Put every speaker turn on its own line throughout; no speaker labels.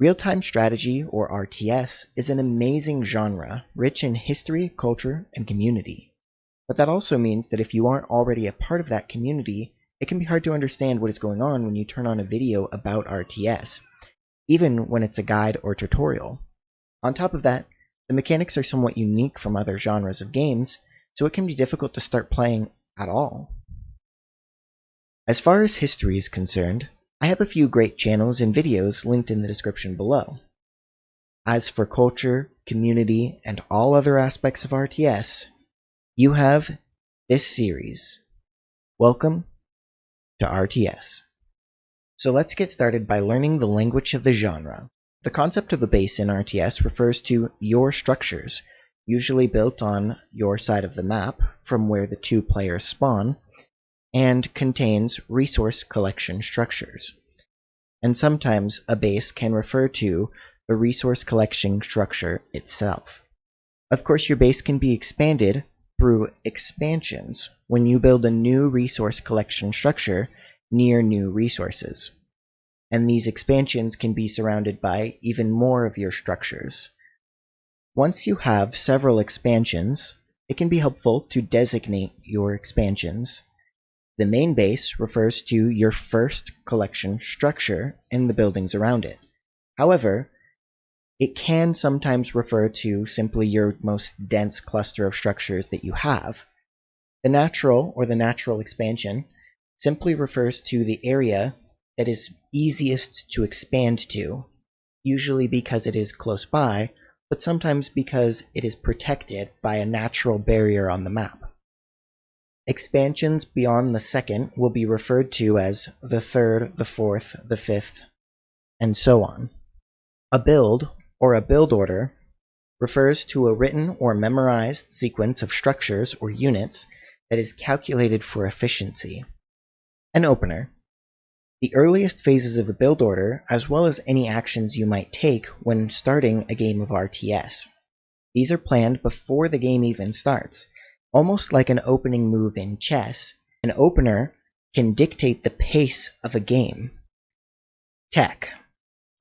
Real-time strategy, or RTS, is an amazing genre, rich in history, culture, and community. But that also means that if you aren't already a part of that community, it can be hard to understand what is going on when you turn on a video about RTS, even when it's a guide or tutorial. On top of that, the mechanics are somewhat unique from other genres of games, so it can be difficult to start playing at all. As far as history is concerned, I have a few great channels and videos linked in the description below. As for culture, community, and all other aspects of RTS, you have this series. Welcome to RTS. So let's get started by learning the language of the genre. The concept of a base in RTS refers to your structures, usually built on your side of the map from where the two players spawn, and contains resource collection structures. And sometimes a base can refer to the resource collection structure itself. Of course, your base can be expanded through expansions when you build a new resource collection structure near new resources. And these expansions can be surrounded by even more of your structures. Once you have several expansions, it can be helpful to designate your expansions. The main base refers to your first collection structure and the buildings around it. However, it can sometimes refer to simply your most dense cluster of structures that you have. The natural expansion simply refers to the area that is easiest to expand to, usually because it is close by, but sometimes because it is protected by a natural barrier on the map. Expansions beyond the second will be referred to as the third, the fourth, the fifth, and so on. A build, or a build order, refers to a written or memorized sequence of structures or units that is calculated for efficiency. An opener. The earliest phases of a build order, as well as any actions you might take when starting a game of RTS. These are planned before the game even starts. Almost like an opening move in chess, an opener can dictate the pace of a game. Tech.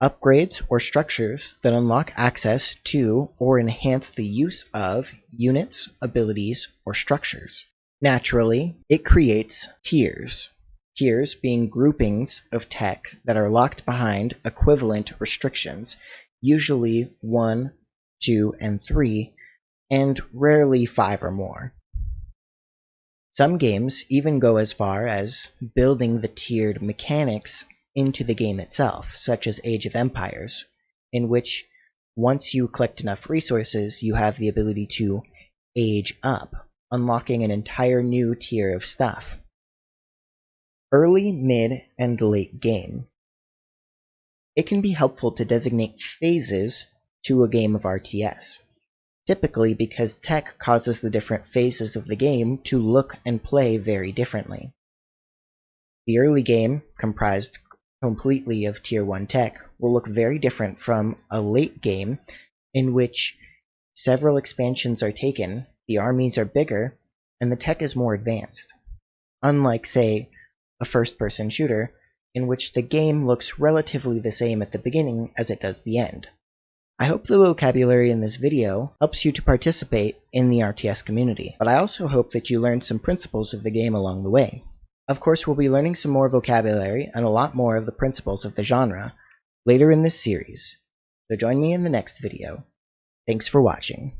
Upgrades or structures that unlock access to or enhance the use of units, abilities, or structures. Naturally, it creates tiers. Tiers being groupings of tech that are locked behind equivalent restrictions, usually 1, 2, and 3, and rarely 5 or more. Some games even go as far as building the tiered mechanics into the game itself, such as Age of Empires, in which once you collect enough resources, you have the ability to age up, unlocking an entire new tier of stuff. Early, mid, and late game. It can be helpful to designate phases to a game of RTS. Typically because tech causes the different phases of the game to look and play very differently. The early game, comprised completely of Tier 1 tech, will look very different from a late game in which several expansions are taken, the armies are bigger, and the tech is more advanced. Unlike, say, a first-person shooter, in which the game looks relatively the same at the beginning as it does the end. I hope the vocabulary in this video helps you to participate in the RTS community, but I also hope that you learned some principles of the game along the way. Of course, we'll be learning some more vocabulary and a lot more of the principles of the genre later in this series, so join me in the next video. Thanks for watching.